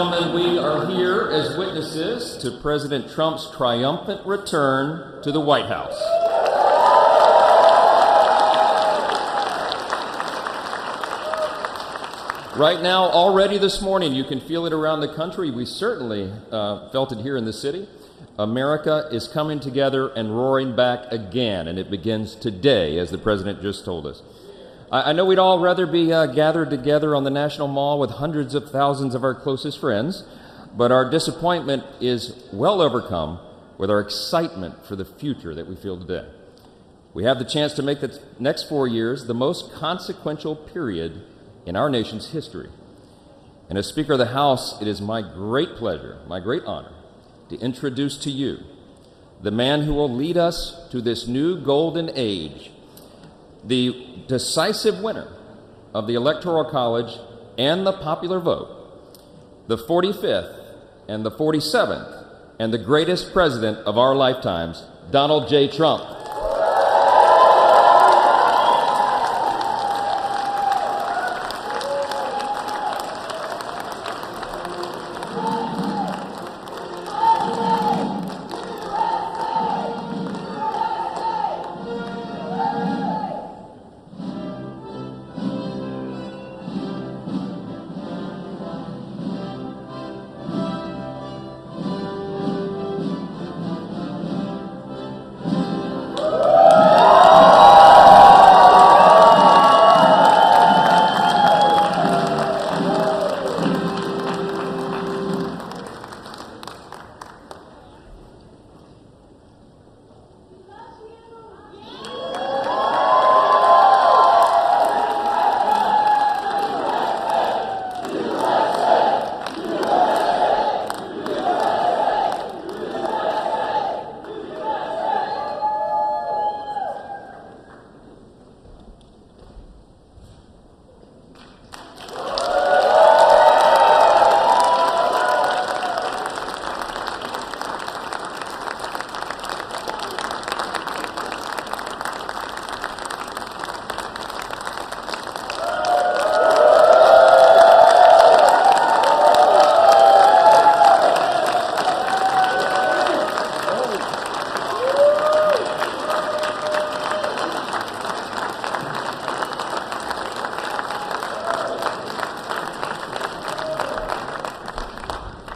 gentlemen, we are here as witnesses to President Trump's triumphant return to the White House. Right now, already this morning, you can feel it around the country. We certainly felt it here in the city. America is coming together and roaring back again, and it begins today, as the president just told us. I know we'd all rather be gathered together on the National Mall with hundreds of thousands of our closest friends, but our disappointment is well overcome with our excitement for the future that we feel today. We have the chance to make the next 4 years the most consequential period in our nation's history. And as Speaker of the House, it is my great pleasure, my great honor, to introduce to you the man who will lead us to this new golden age, the decisive winner of the Electoral College and the popular vote, the 45th and the 47th, and the greatest president of our lifetimes, Donald J. Trump.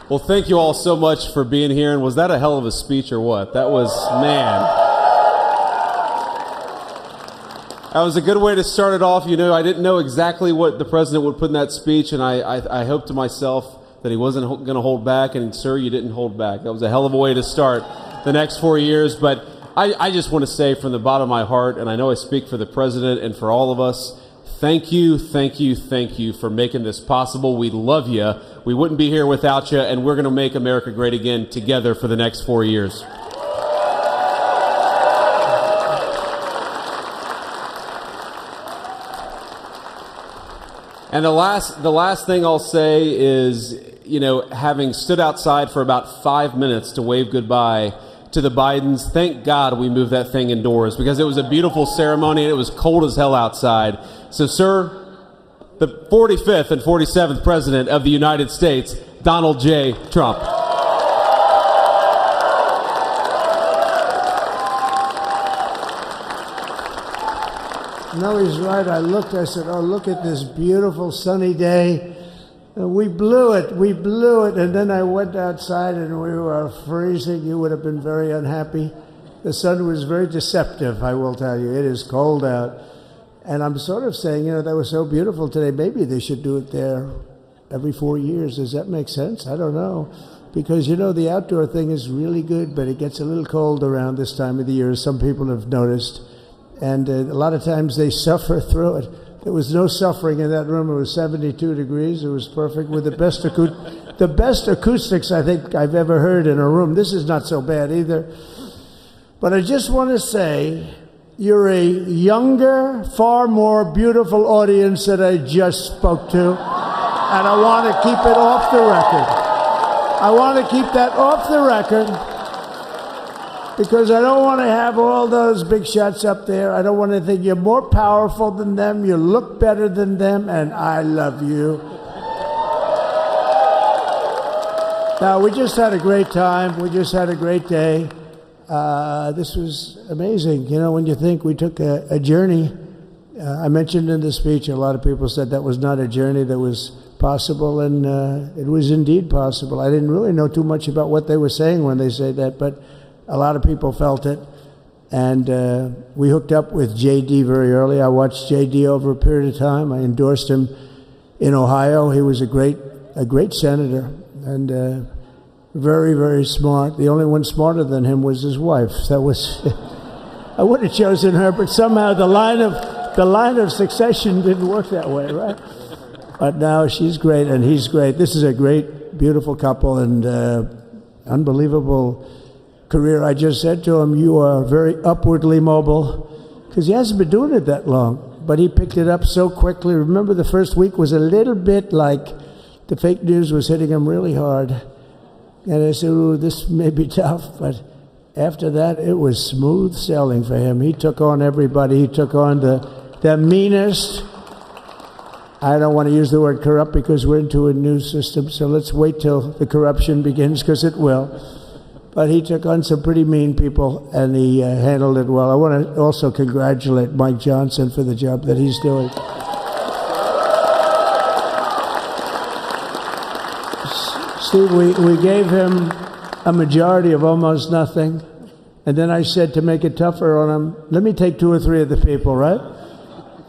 Well, thank you all so much for being here. And was that a hell of a speech or what? That was, man. That was a good way to start it off. You know, I didn't know exactly what the president would put in that speech, and I hoped to myself that he wasn't going to hold back, and sir, you didn't hold back. That was a hell of a way to start the next 4 years. But I just want to say from the bottom of my heart, and I know I speak for the president and for all of us, thank you, thank you, thank you for making this possible. We love you. We wouldn't be here without you, and we're going to make America great again together for the next 4 years. And the last thing I'll say is, you know, having stood outside for about 5 minutes to wave goodbye to the Bidens, thank God we moved that thing indoors, because it was a beautiful ceremony and it was cold as hell outside. So, sir, the 45th and 47th President of the United States, Donald J. Trump. No, he's right. I said, oh, look at this beautiful sunny day. We blew it. And then I went outside and we were freezing. You would have been very unhappy. The sun was very deceptive, I will tell you. It is cold out. And I'm sort of saying, you know, that was so beautiful today. Maybe they should do it there every 4 years. Does that make sense? I don't know. Because, you know, the outdoor thing is really good, but it gets a little cold around this time of the year, as some people have noticed. And a lot of times they suffer through it. There was no suffering in that room. It was 72 degrees. It was perfect with the best acoustics I think I've ever heard in a room. This is not so bad either. But I just want to say, you're a younger, far more beautiful audience that I just spoke to. And I want to keep it off the record. I want to keep that off the record because I don't want to have all those big shots up there. I don't want to think you're more powerful than them, you look better than them, and I love you. No, we just had a great time. We just had a great day. This was amazing. You know, when you think we took a journey, I mentioned in the speech, a lot of people said that was not a journey that was possible, and it was indeed possible. I didn't really know too much about what they were saying when they said that, but a lot of people felt it. And we hooked up with JD very early. I watched JD over a period of time. I endorsed him in Ohio. He was a great senator, and very, very smart. The only one smarter than him was his wife. That was I would have chosen her, but somehow the line of succession didn't work that way, right? But now she's great and he's great. This is a great, beautiful couple, and unbelievable career. I just said to him, "You are very upwardly mobile," because he hasn't been doing it that long, but he picked it up so quickly. Remember, the first week was a little bit like the fake news was hitting him really hard. And I said, "Ooh, this may be tough," but after that, it was smooth sailing for him. He took on everybody. He took on the meanest. I don't want to use the word corrupt because we're into a new system, so let's wait till the corruption begins, because it will. But he took on some pretty mean people, and he handled it well. I want to also congratulate Mike Johnson for the job that he's doing. Steve, we gave him a majority of almost nothing, and then I said, to make it tougher on him, let me take 2 or 3 of the people, right?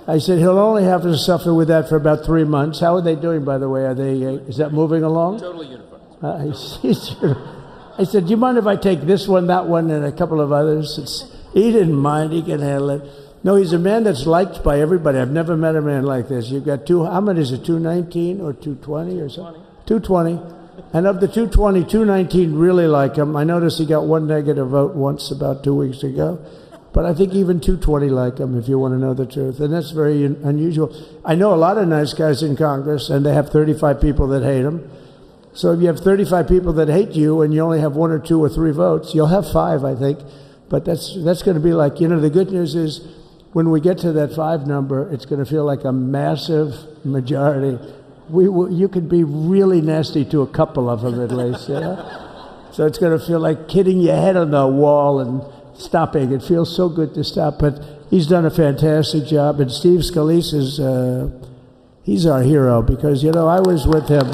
I said, he'll only have to suffer with that for about 3 months. How are they doing, by the way? Are they? Is that moving along? Totally unified. I said, do you mind if I take this one, that one, and a couple of others? He didn't mind. He can handle it. No, he's a man that's liked by everybody. I've never met a man like this. You've got how many is it, 219 or 220 or something? 220. And of the 220, 219 really like him. I noticed he got 1 negative vote once about 2 weeks ago. But I think even 220 like him, if you want to know the truth. And that's very unusual. I know a lot of nice guys in Congress, and they have 35 people that hate him. So if you have 35 people that hate you and you only have 1 or 2 or 3 votes, you'll have 5, I think. But that's going to be like, the good news is when we get to that 5 number, it's going to feel like a massive majority. You could be really nasty to a couple of them at least, So it's going to feel like hitting your head on the wall and stopping. It feels so good to stop, but he's done a fantastic job. And Steve Scalise he's our hero, because, I was with him.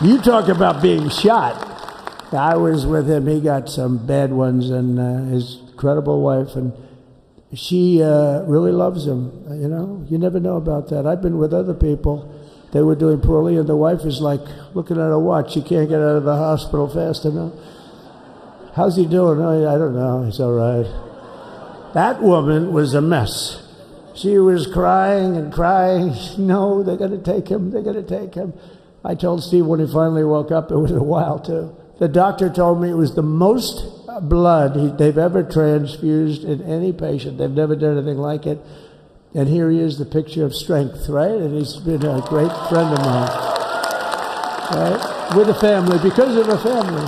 You talk about being shot. I was with him. He got some bad ones, and his incredible wife, and she really loves him. You never know about that. I've been with other people. They were doing poorly, and the wife is like looking at a watch. She can't get out of the hospital fast enough. How's he doing? Oh, I don't know. He's all right. That woman was a mess. She was crying and crying. No, they're going to take him. They're going to take him. I told Steve when he finally woke up, it was a while too. The doctor told me it was the most blood they've ever transfused in any patient. They've never done anything like it. And here he is, the picture of strength, right? And he's been a great friend of mine, right? With a family, because of a family.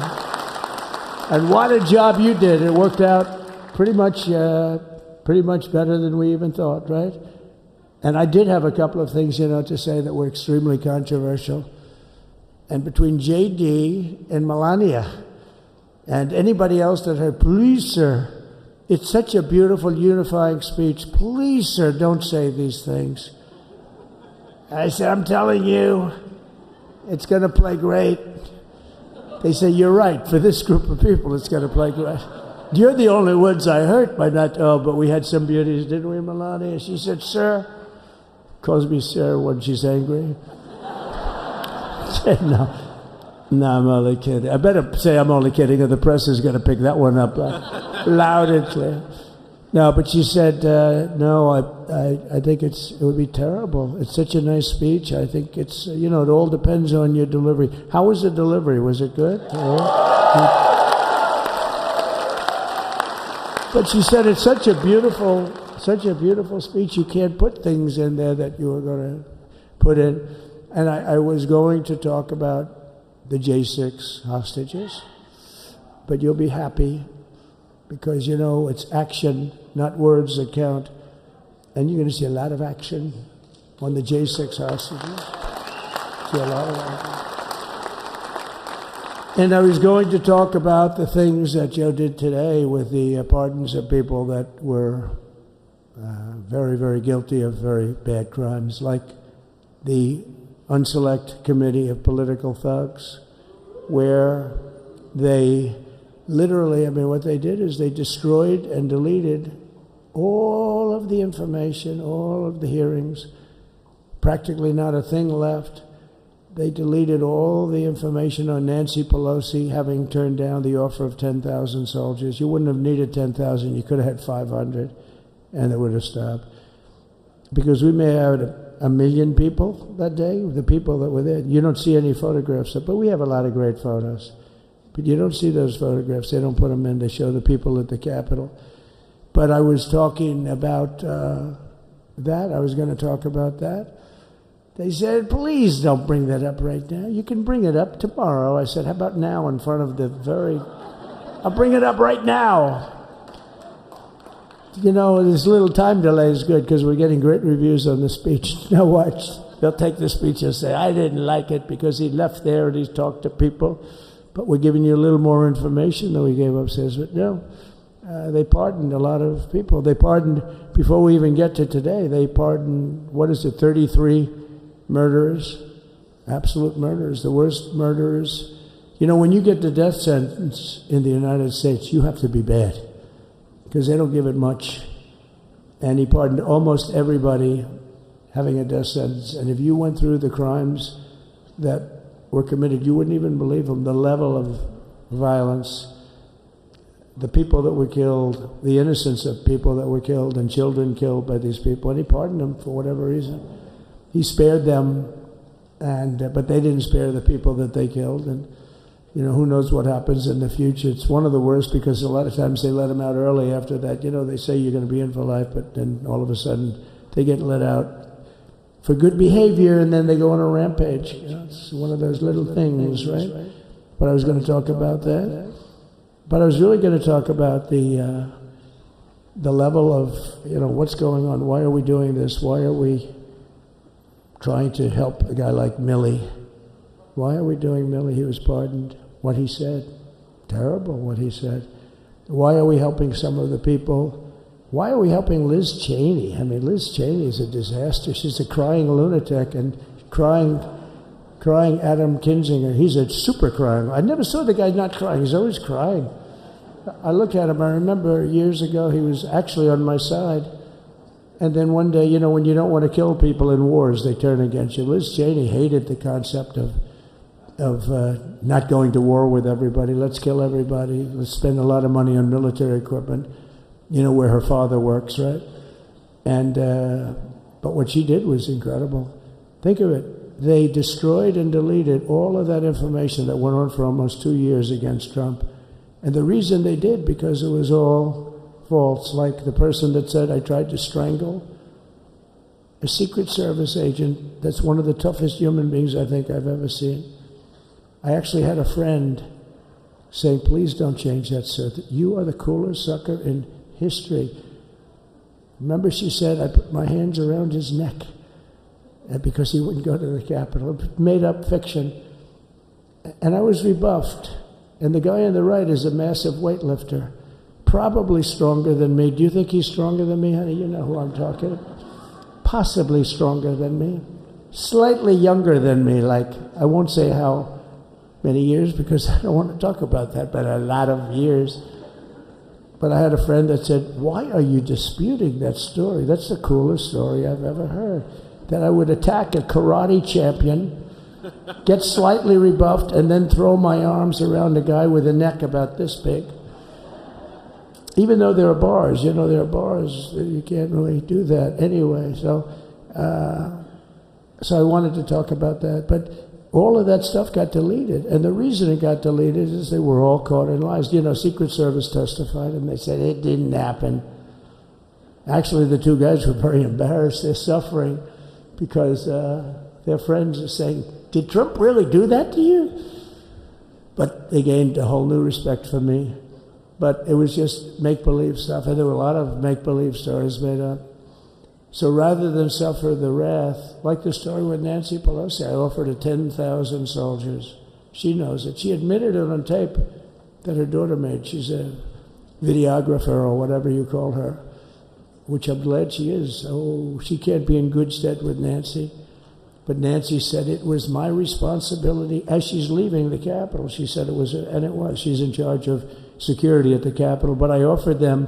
And what a job you did. It worked out pretty much better than we even thought, right? And I did have a couple of things, to say that were extremely controversial. And between JD and Melania and anybody else that heard, please, sir, it's such a beautiful, unifying speech. Please, sir, don't say these things. I said, I'm telling you, it's going to play great. They say, you're right. For this group of people, it's going to play great. You're the only ones I hurt by not, but we had some beauties, didn't we, Melania? She said, sir, calls me sir when she's angry. I said, no, I'm only kidding. I better say I'm only kidding, or the press is going to pick that one up loud and clear. No, but she said, no, I think it would be terrible. It's such a nice speech. I think it's, it all depends on your delivery. How was the delivery? Was it good? But she said it's such a beautiful speech. You can't put things in there that you were going to put in. And I was going to talk about the J6 hostages, but you'll be happy because, it's action, not words that count. And you're going to see a lot of action on the J6 hostages. you a lot of that. And I was going to talk about the things that Joe did today with the pardons of people that were very, very guilty of very bad crimes, like the Unselect Committee of Political Thugs, where they literally, what they did is they destroyed and deleted all of the information, all of the hearings, practically not a thing left. They deleted all the information on Nancy Pelosi having turned down the offer of 10,000 soldiers. You wouldn't have needed 10,000. You could have had 500, and it would have stopped. Because we may have had 1 million people that day, the people that were there. You don't see any photographs, but we have a lot of great photos. But you don't see those photographs. They don't put them in. They show the people at the Capitol. But I was talking about that. I was going to talk about that. They said, please don't bring that up right now. You can bring it up tomorrow. I said, how about now in front of the I'll bring it up right now. This little time delay is good because we're getting great reviews on the speech. Now watch. They'll take the speech and say, I didn't like it because he left there and he talked to people. But we're giving you a little more information than we gave upstairs. But no, they pardoned a lot of people. They pardoned, before we even get to today, they pardoned, 33 murderers, absolute murderers, the worst murderers. When you get the death sentence in the United States, you have to be bad because they don't give it much. And he pardoned almost everybody having a death sentence. And if you went through the crimes that were committed, you wouldn't even believe them. The level of violence, the people that were killed, the innocence of people that were killed and children killed by these people. And he pardoned them for whatever reason. He spared them, but they didn't spare the people that they killed. And, who knows what happens in the future. It's one of the worst because a lot of times they let them out early after that. They say you're going to be in for life, but then all of a sudden they get let out for good behavior, and then they go on a rampage. It's one of those little things, right? But I was going to talk about that. But I was really going to talk about the level of, what's going on. Why are we doing this? Why are we trying to help a guy like Milley? Why are we doing Milley? He was pardoned. What he said, terrible what he said. Why are we helping some of the people? Why are we helping Liz Cheney? Liz Cheney is a disaster. She's a crying lunatic and crying Adam Kinzinger. He's a super crying. I never saw the guy not crying. He's always crying. I look at him. I remember years ago he was actually on my side. And then one day, when you don't want to kill people in wars, they turn against you. Liz Cheney hated the concept of not going to war with everybody. Let's kill everybody. Let's spend a lot of money on military equipment. Where her father works, right? And but what she did was incredible. Think of it. They destroyed and deleted all of that information that went on for almost 2 years against Trump. And the reason they did, because it was all false. Like the person that said, I tried to strangle a Secret Service agent. That's one of the toughest human beings I think I've ever seen. I actually had a friend saying, please don't change that, sir. You are the coolest sucker in history. Remember, she said, I put my hands around his neck because he wouldn't go to the Capitol. Made up fiction. And I was rebuffed. And the guy on the right is a massive weightlifter, probably stronger than me. Do you think he's stronger than me, honey? You know who I'm talking about. Possibly stronger than me. Slightly younger than me, like, I won't say how many years because I don't want to talk about that, but a lot of years. But I had a friend that said, why are you disputing that story? That's the coolest story I've ever heard. That I would attack a karate champion, get slightly rebuffed, and then throw my arms around a guy with a neck about this big. Even though there are bars, there are bars, you can't really do that anyway. So I wanted to talk about that. But all of that stuff got deleted. And the reason it got deleted is they were all caught in lies. Secret Service testified, and they said it didn't happen. Actually, the two guys were very embarrassed. They're suffering because their friends are saying, did Trump really do that to you? But they gained a whole new respect for me. But it was just make-believe stuff, and there were a lot of make-believe stories made up. So rather than suffer the wrath, like the story with Nancy Pelosi, I offered her 10,000 soldiers. She knows it. She admitted it on tape that her daughter made. She's a videographer or whatever you call her, which I'm glad she is. Oh, she can't be in good stead with Nancy. But Nancy said it was my responsibility as she's leaving the Capitol. She said it was, and it was. She's in charge of security at the Capitol. But I offered them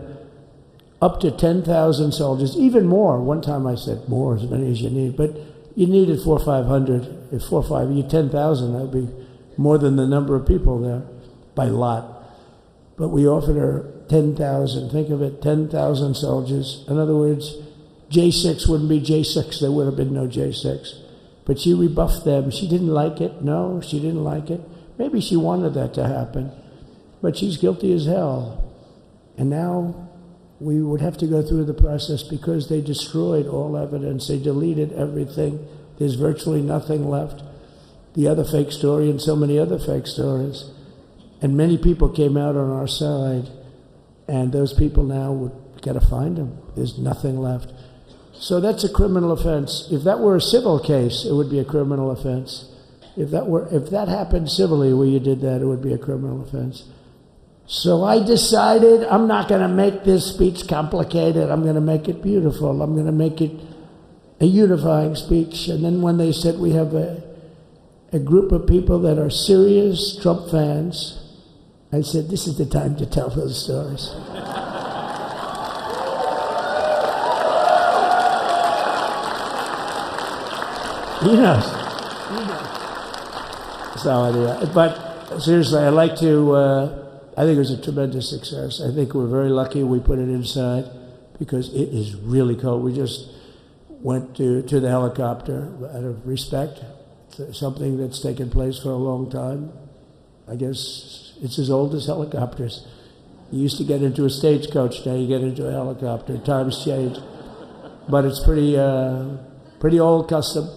up to 10,000 soldiers, even more. One time I said more, as many as you need. But you needed 400 or 500. If 4 or 5, you 10,000, that would be more than the number of people there by lot. But we offered her 10,000. Think of it, 10,000 soldiers. In other words, J6 wouldn't be J6. There would have been no J6. But she rebuffed them. She didn't like it. No, she didn't like it. Maybe she wanted that to happen. But she's guilty as hell. And now we would have to go through the process because they destroyed all evidence. They deleted everything. There's virtually nothing left. The other fake story and so many other fake stories. And many people came out on our side. And those people now would got to find them. There's nothing left. So that's a criminal offense. If that were a civil case, it would be a criminal offense. If that happened civilly where you did that, it would be a criminal offense. So I decided I'm not going to make this speech complicated. I'm going to make it beautiful. I'm going to make it a unifying speech. And then when they said we have a group of people that are serious Trump fans, I said, this is the time to tell those stories. He knows. So, but seriously, I'd like to, I think it was a tremendous success. I think we're very lucky we put it inside because it is really cold. We just went to the helicopter out of respect to something that's taken place for a long time. I guess it's as old as helicopters. You used to get into a stagecoach, now you get into a helicopter. Times change. But it's pretty old custom.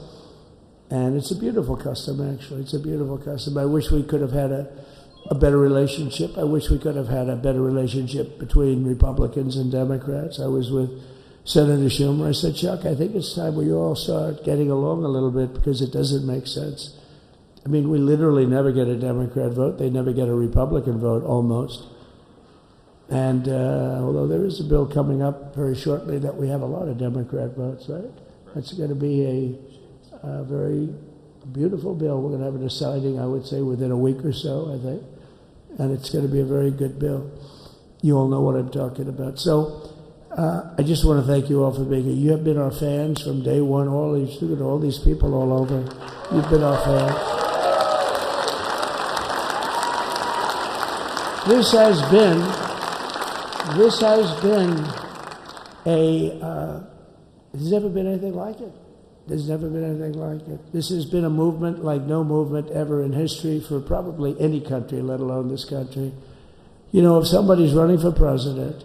And it's a beautiful custom, actually. It's a beautiful custom. I wish we could have had a better relationship. I wish we could have had a better relationship between Republicans and Democrats. I was with Senator Schumer. I said, Chuck, I think it's time we all start getting along a little bit because it doesn't make sense. I mean, we literally never get a Democrat vote. They never get a Republican vote, almost. And although there is a bill coming up very shortly that we have a lot of Democrat votes, right? That's going to be a very beautiful bill. We're going to have a deciding, I would say, within a week or so, I think. And it's going to be a very good bill. You all know what I'm talking about. So I just want to thank you all for being here. You have been our fans from day one. All these people all over. You've been our fans. This has been there's never been anything like it. There's never been anything like it. This has been a movement like no movement ever in history for probably any country, let alone this country. You know, if somebody's running for president,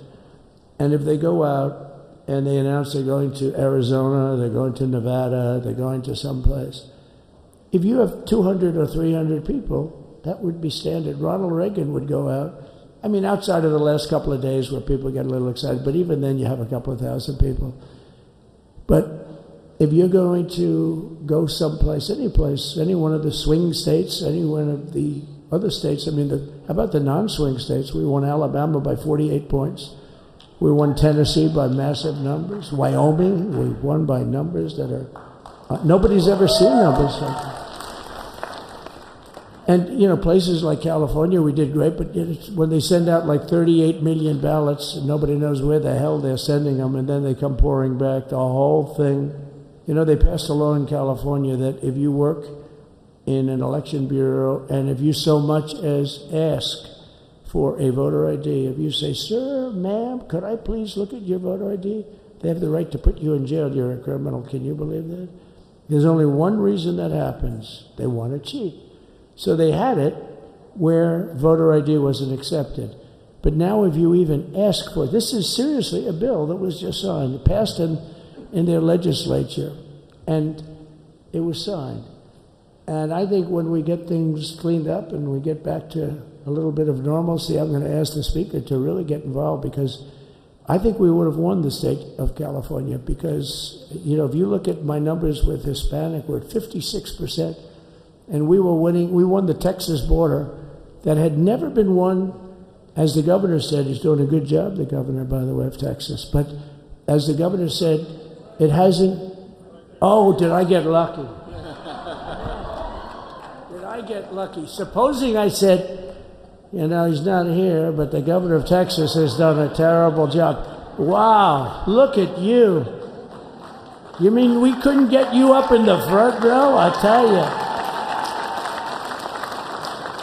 and if they go out and they announce they're going to Arizona, they're going to Nevada, they're going to someplace, if you have 200 or 300 people, that would be standard. Ronald Reagan would go out. I mean, outside of the last couple of days where people get a little excited, but even then you have a couple of thousand people. But if you're going to go someplace, any place, any one of the swing states, any one of the other states, I mean, how about the non-swing states? We won Alabama by 48 points. We won Tennessee by massive numbers. Wyoming, we won by numbers that are, nobody's ever seen numbers like that. And, you know, places like California, we did great, but when they send out like 38 million ballots, and nobody knows where the hell they're sending them, and then they come pouring back, the whole thing. You know, they passed a law in California that if you work in an election bureau, and if you so much as ask for a voter ID, if you say, sir, ma'am, could I please look at your voter ID? They have the right to put you in jail. You're a criminal. Can you believe that? There's only one reason that happens. They want to cheat. So they had it where voter ID wasn't accepted. But now if you even ask for it, this is seriously a bill that was just signed, passed in their legislature, and it was signed. And I think when we get things cleaned up and we get back to a little bit of normalcy, I'm going to ask the Speaker to really get involved because I think we would have won the state of California because, if you look at my numbers with Hispanic, we're at 56%. And we won the Texas border that had never been won. As the governor said, he's doing a good job, the governor, by the way, of Texas. But as the governor said, it hasn't. Oh, did I get lucky? Did I get lucky? Supposing I said, he's not here, but the governor of Texas has done a terrible job. Wow, look at you. You mean we couldn't get you up in the front row? I tell you.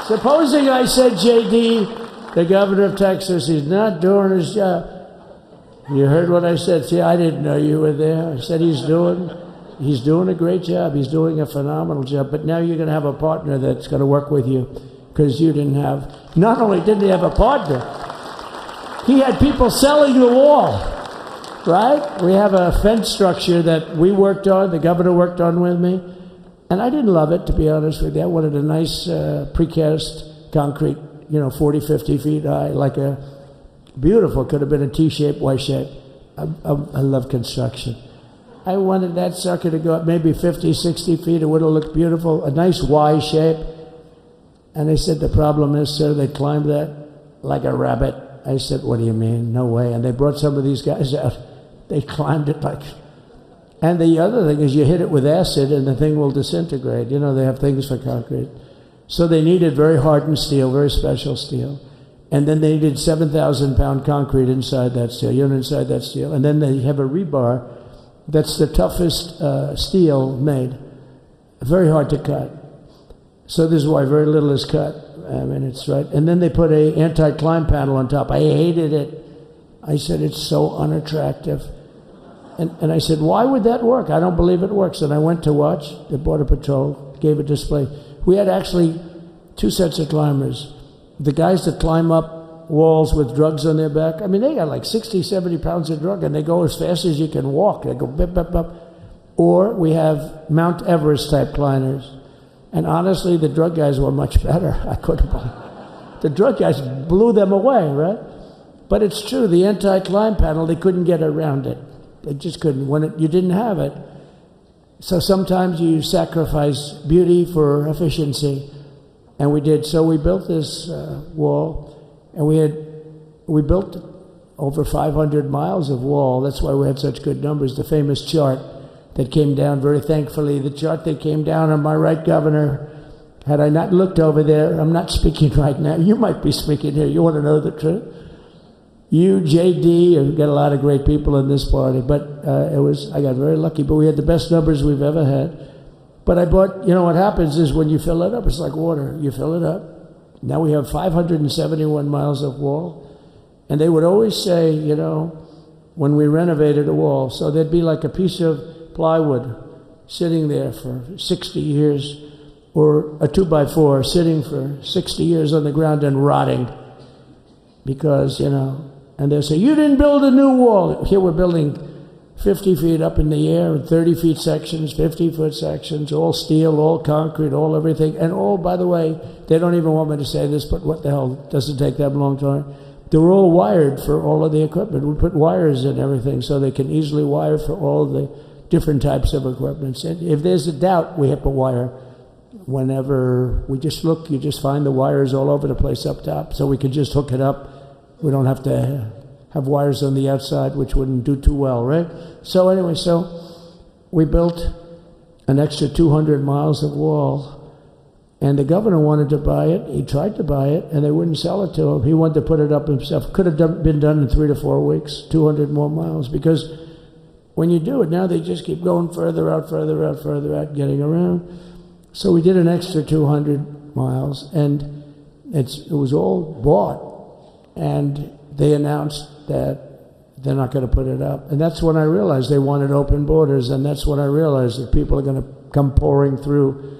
Supposing I said, JD, the governor of Texas, he's not doing his job. You heard what I said. See, I didn't know you were there. I said he's doing a great job. He's doing a phenomenal job. But now you're going to have a partner that's going to work with you because you didn't have, not only didn't he have a partner, he had people selling the wall, right? We have a fence structure that we worked on, the governor worked on with me. And I didn't love it, to be honest with you. I wanted a nice precast concrete, 40, 50 feet high, like a beautiful, could have been a T-shape, Y-shape. I love construction. I wanted that sucker to go up maybe 50, 60 feet. It would have looked beautiful, a nice Y shape. And they said, the problem is, sir, they climbed that like a rabbit. I said, what do you mean? No way. And they brought some of these guys out. They climbed it like... And the other thing is you hit it with acid and the thing will disintegrate. They have things for concrete. So they needed very hardened steel, very special steel. And then they needed 7,000-pound concrete inside that steel, inside that steel. And then they have a rebar that's the toughest steel made. Very hard to cut. So this is why very little is cut. I mean, it's right. And then they put a anti-climb panel on top. I hated it. I said, it's so unattractive. And I said, why would that work? I don't believe it works. And I went to watch the Border Patrol, gave a display. We had actually two sets of climbers. The guys that climb up walls with drugs on their back, I mean, they got like 60, 70 pounds of drug, and they go as fast as you can walk. They go bip, bip, bip. Or we have Mount Everest type climbers. And honestly, the drug guys were much better. I couldn't believe it. The drug guys blew them away, right? But it's true, the anti-climb panel, they couldn't get around it. They just couldn't. You didn't have it. So sometimes you sacrifice beauty for efficiency. And we did. So we built this wall, and we built over 500 miles of wall. That's why we had such good numbers. The famous chart that came down, very thankfully, the chart that came down on my right, Governor, had I not looked over there, I'm not speaking right now. You might be speaking here. You want to know the truth? You, JD, you've got a lot of great people in this party, but I got very lucky, but we had the best numbers we've ever had. But I bought, what happens is when you fill it up, it's like water. You fill it up. Now we have 571 miles of wall. And they would always say, when we renovated a wall, so there'd be like a piece of plywood sitting there for 60 years, or a 2x4 sitting for 60 years on the ground and rotting. Because, and they'll say, you didn't build a new wall. Here we're building 50 feet up in the air, 30 feet sections, 50-foot sections, all steel, all concrete, all everything. And all, by the way, they don't even want me to say this, but what the hell, doesn't take that long time. They're all wired for all of the equipment. We put wires in everything so they can easily wire for all the different types of equipment. And if there's a doubt, we have to wire. Whenever we just look, you just find the wires all over the place up top, so we can just hook it up. We don't have to have wires on the outside, which wouldn't do too well, right? So anyway, we built an extra 200 miles of wall, and the governor wanted to buy it. He tried to buy it, and they wouldn't sell it to him. He wanted to put it up himself. Could have been done in 3 to 4 weeks, 200 more miles, because when you do it now, they just keep going further out, further out, further out, getting around. So we did an extra 200 miles, and it was all bought. And they announced that they're not going to put it up. And that's when I realized they wanted open borders, and that's when I realized that people are going to come pouring through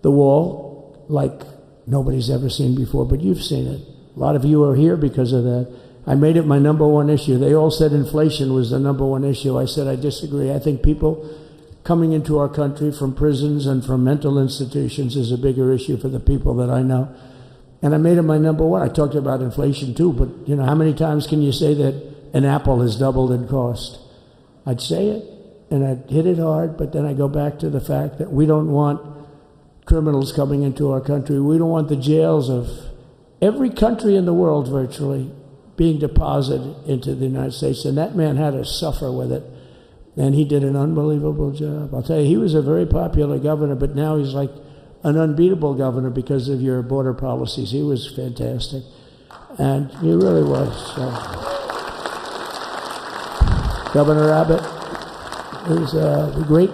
the wall like nobody's ever seen before. But you've seen it. A lot of you are here because of that. I made it my number one issue. They all said inflation was the number one issue. I said I disagree. I think people coming into our country from prisons and from mental institutions is a bigger issue for the people that I know. And I made it my number one. I talked about inflation too, but how many times can you say that an apple has doubled in cost. I'd say it, and I'd hit it hard, but then I go back to the fact that we don't want criminals coming into our country. We don't want the jails of every country in the world virtually being deposited into the United States, and that man had to suffer with it, and he did an unbelievable job. I'll tell you, he was a very popular governor, but now he's like an unbeatable governor because of your border policies. He was fantastic, and he really was. Governor Abbott is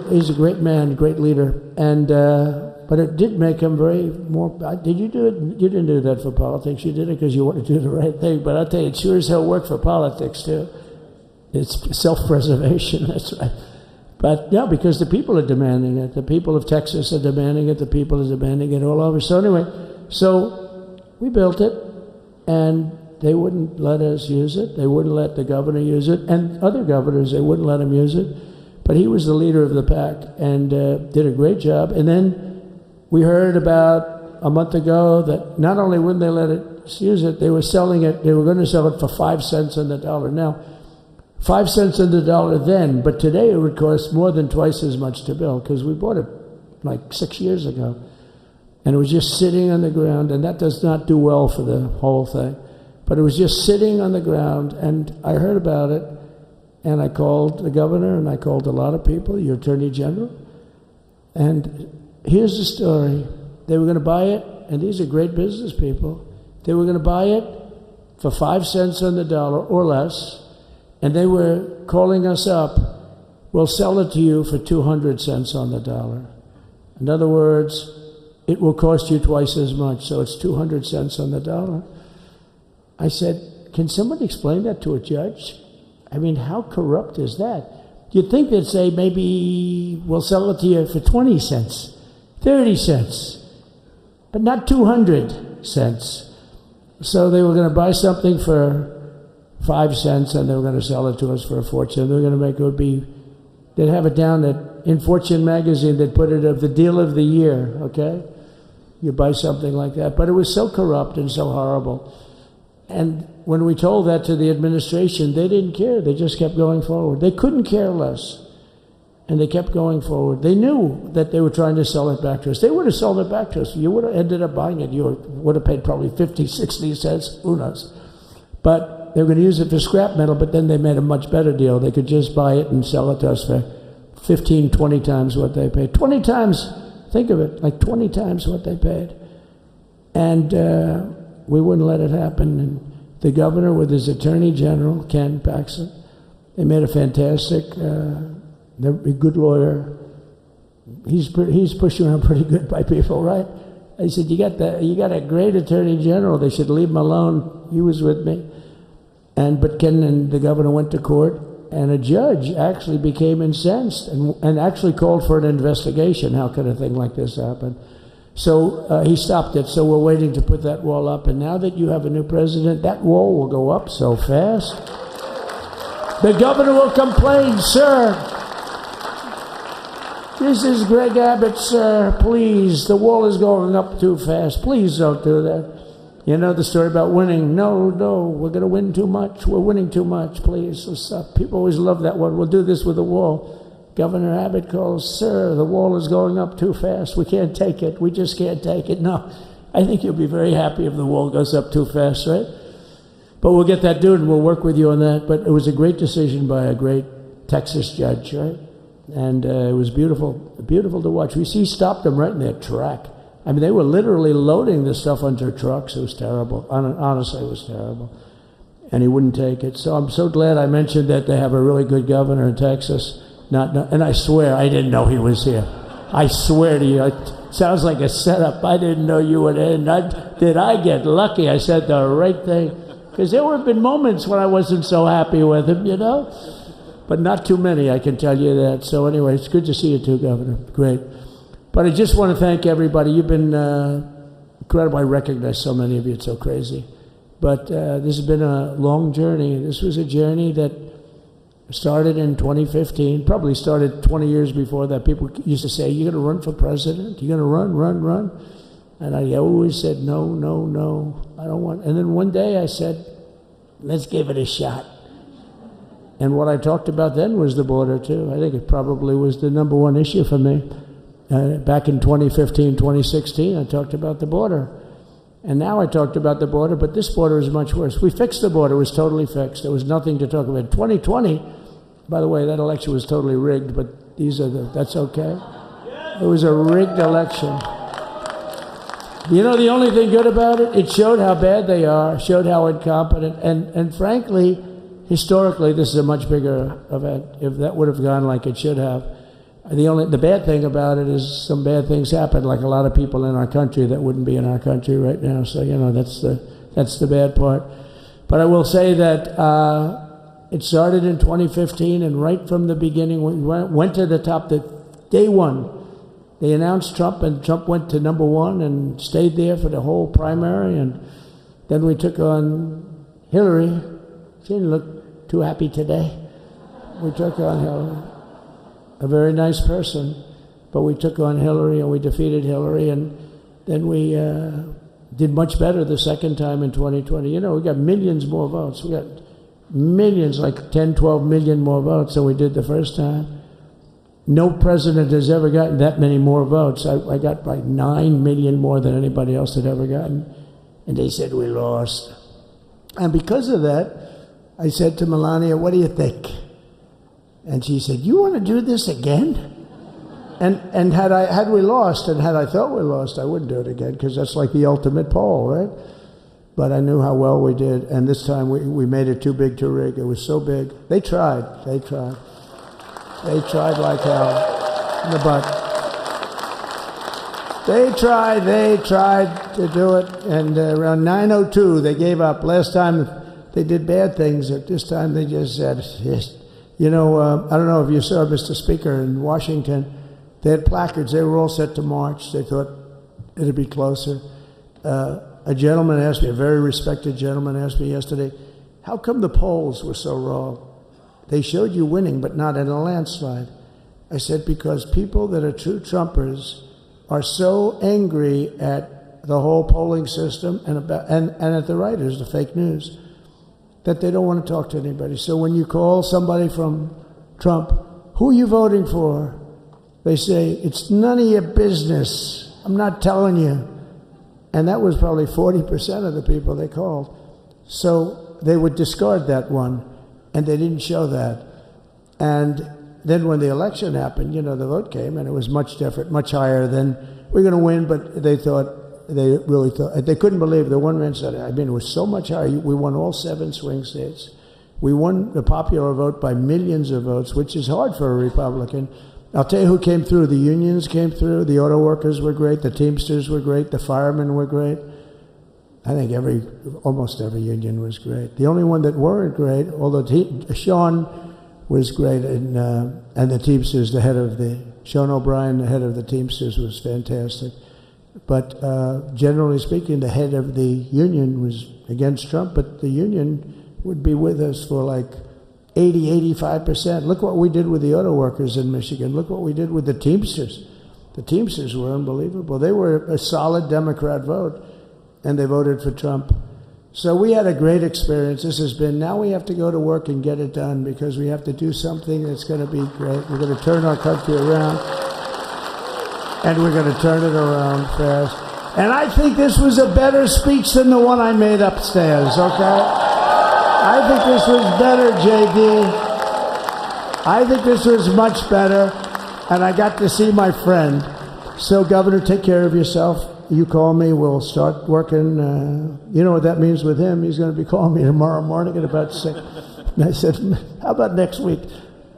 he's a great man, great leader, and but it did make him very more. Did you do it? You didn't do that for politics. You did it because you wanted to do the right thing. But I'll tell you, it sure as hell worked for politics too. It's self-preservation. That's right. But yeah, because the people are demanding it. The people of Texas are demanding it. The people are demanding it all over. So anyway, so we built it, and they wouldn't let us use it. They wouldn't let the governor use it, and other governors, they wouldn't let him use it. But he was the leader of the pack and did a great job. And then we heard about a month ago that not only wouldn't they let us use it, they were selling it. They were going to sell it for 5 cents on the dollar. Now, 5 cents on the dollar then, but today it would cost more than twice as much to build because we bought it like 6 years ago. And it was just sitting on the ground, and that does not do well for the whole thing. But it was just sitting on the ground, and I heard about it, and I called the governor, and I called a lot of people, your attorney general. And here's the story. They were going to buy it, and these are great business people. They were going to buy it for 5 cents on the dollar or less. And they were calling us up, we'll sell it to you for 200 cents on the dollar. In other words, it will cost you twice as much, so it's 200 cents on the dollar. I said, can somebody explain that to a judge? I mean, how corrupt is that? You'd think they'd say, maybe we'll sell it to you for 20 cents, 30 cents, but not 200 cents. So they were going to buy something for 5 cents, and they were going to sell it to us for a fortune. They were going to make it would be, they'd have it down in Fortune magazine, they'd put it of the deal of the year, okay? You buy something like that. But it was so corrupt and so horrible. And when we told that to the administration, they didn't care. They just kept going forward. They couldn't care less. And they kept going forward. They knew that they were trying to sell it back to us. They would have sold it back to us. You would have ended up buying it. You would have paid probably 50, 60 cents, who knows. But they were going to use it for scrap metal, but then they made a much better deal. They could just buy it and sell it to us for 15, 20 times what they paid. 20 times, think of it, like 20 times what they paid. And we wouldn't let it happen. And the governor with his attorney general, Ken Paxton, they made a fantastic, they're a good lawyer. He's pushed around pretty good by people, right? I said, you got a great attorney general. They should leave him alone. He was with me. But Ken and the governor went to court, and a judge actually became incensed and actually called for an investigation. How could a thing like this happen? So he stopped it. So we're waiting to put that wall up. And now that you have a new president, that wall will go up so fast. The governor will complain, sir. This is Greg Abbott, sir. Please, the wall is going up too fast. Please don't do that. You know the story about winning. No, we're going to win too much. We're winning too much. Please, stop. People always love that one. We'll do this with the wall. Governor Abbott calls, sir, the wall is going up too fast. We can't take it. We just can't take it. No, I think you'll be very happy if the wall goes up too fast, right? But we'll get that done, and we'll work with you on that. But it was a great decision by a great Texas judge, right? And it was beautiful to watch. He stopped them right in their track. I mean, they were literally loading this stuff onto trucks. It was terrible. Honestly, it was terrible. And he wouldn't take it. So I'm so glad I mentioned that they have a really good governor in Texas. And I swear, I didn't know he was here. I swear to you, it sounds like a setup. I didn't know you would end. Did I get lucky? I said the right thing. Because there have been moments when I wasn't so happy with him, you know? But not too many, I can tell you that. So anyway, it's good to see you too, Governor. Great. But I just want to thank everybody. You've been incredible. I recognize so many of you. It's so crazy. But this has been a long journey. This was a journey that started in 2015, probably started 20 years before that. People used to say, you're going to run for president? You're going to run? And I always said, no, I don't want. And then one day I said, let's give it a shot. And what I talked about then was the border, too. I think it probably was the number one issue for me. Back in 2015, 2016, I talked about the border. And now I talked about the border, but this border is much worse. We fixed the border. It was totally fixed. There was nothing to talk about. 2020, by the way, that election was totally rigged, but that's okay. It was a rigged election. You know the only thing good about it? It showed how bad they are, showed how incompetent, and frankly, historically, this is a much bigger event. If that would have gone like it should have, the bad thing about it is some bad things happen, like a lot of people in our country that wouldn't be in our country right now. So that's the bad part. But I will say that it started in 2015, and right from the beginning, we went to the top. Day one, they announced Trump, and Trump went to number one and stayed there for the whole primary. And then we took on Hillary. She didn't look too happy today. We took on Hillary. A very nice person, but we took on Hillary and we defeated Hillary, and then we did much better the second time in 2020. You know, we got millions more votes. We got millions, like 10, 12 million more votes than we did the first time. No president has ever gotten that many more votes. I got like 9 million more than anybody else had ever gotten, and they said we lost. And because of that, I said to Melania, what do you think? And she said, you want to do this again? And had we lost, and had I thought we lost, I wouldn't do it again, because that's like the ultimate poll, right? But I knew how well we did, and this time we made it too big to rig. It was so big. They tried like hell in the butt. They tried to do it, and around 9:02 they gave up. Last time they did bad things, at this time they just said, yes. You know, I don't know if you saw Mr. Speaker in Washington. They had placards. They were all set to march. They thought it'd be closer. A gentleman asked me, a very respected gentleman asked me yesterday, how come the polls were so wrong? They showed you winning, but not in a landslide. I said, because people that are true Trumpers are so angry at the whole polling system and at the writers, the fake news, that they don't want to talk to anybody. So when you call somebody from Trump, who are you voting for? They say, it's none of your business. I'm not telling you. And that was probably 40% of the people they called. So they would discard that one, and they didn't show that. And then when the election happened, you know, the vote came, and it was much different, much higher than, we're going to win, but they really thought, they couldn't believe the one man said, I mean, it was so much higher. We won all 7 swing states. We won the popular vote by millions of votes, which is hard for a Republican. I'll tell you who came through. The unions came through. The auto workers were great. The Teamsters were great. The firemen were great. I think almost every union was great. The only one that weren't great, although Sean was great, and the Teamsters, Sean O'Brien, the head of the Teamsters, was fantastic. But generally speaking, the head of the union was against Trump, but the union would be with us for like 85%. Look what we did with the auto workers in Michigan. Look what we did with the Teamsters. The Teamsters were unbelievable. They were a solid Democrat vote, and they voted for Trump. So we had a great experience. Now we have to go to work and get it done, because we have to do something that's going to be great. We're going to turn our country around, and we're going to turn it around fast. And I think this was a better speech than the one I made upstairs, okay? I think this was better, JD. I think this was much better, and I got to see my friend. So, Governor, take care of yourself. You call me, we'll start working. You know what that means with him? He's going to be calling me tomorrow morning at about 6. And I said, how about next week?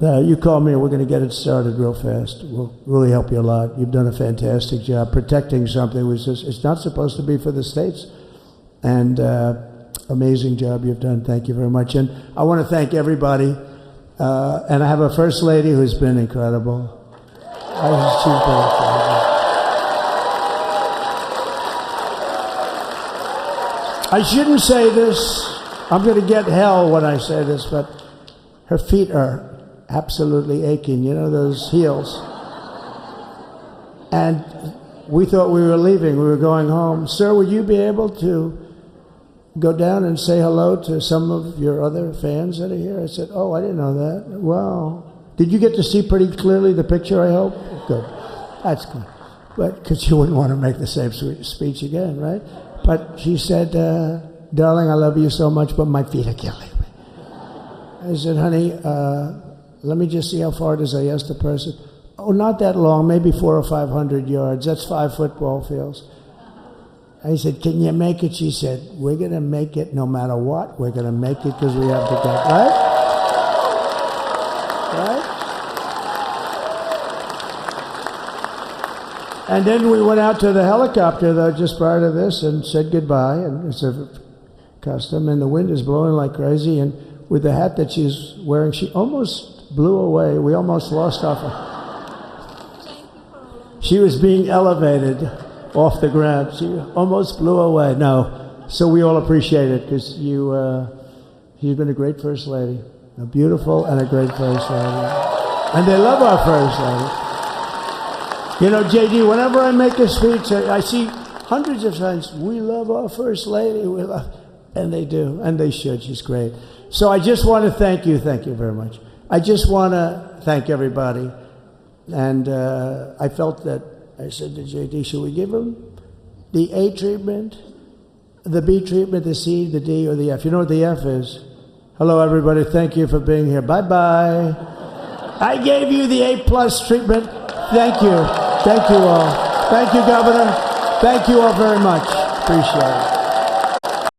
You call me, and we're going to get it started real fast. We'll really help you a lot. You've done a fantastic job protecting something which it's not supposed to be for the states. And amazing job you've done. Thank you very much. And I want to thank everybody. And I have a First Lady who's been incredible. She's been incredible. I shouldn't say this. I'm going to get hell when I say this, but her feet are absolutely aching. You know, those heels. And we thought we were leaving. We were going home. Sir, would you be able to go down and say hello to some of your other fans that are here? I said, oh, I didn't know that. Wow. Did you get to see pretty clearly the picture, I hope? Good. That's good. But because you wouldn't want to make the same speech again, right? But she said, darling, I love you so much, but my feet are killing me. I said, honey, let me just see how far it is. I asked the person. Oh, not that long, maybe 400 or 500 yards. That's 5 football fields. I said, can you make it? She said, we're going to make it no matter what. We're going to make it because we have to go. Right? Right? And then we went out to the helicopter, though, just prior to this, and said goodbye. And it's a custom, and the wind is blowing like crazy. And with the hat that she's wearing, she almost blew away. We almost lost our... She was being elevated off the ground. She almost blew away. No. So we all appreciate it because you've been a great First Lady. A beautiful and a great First Lady. And they love our First Lady. You know, JD, whenever I make a speech, I see hundreds of times, we love our First Lady. We love, and they do, and they should. She's great. So I just want to thank you. Thank you very much. I just want to thank everybody. And I felt that, I said to JD, should we give him the A treatment, the B treatment, the C, the D, or the F? You know what the F is? Hello, everybody. Thank you for being here. Bye-bye. I gave you the A+ treatment. Thank you. Thank you all. Thank you, Governor. Thank you all very much. Appreciate it.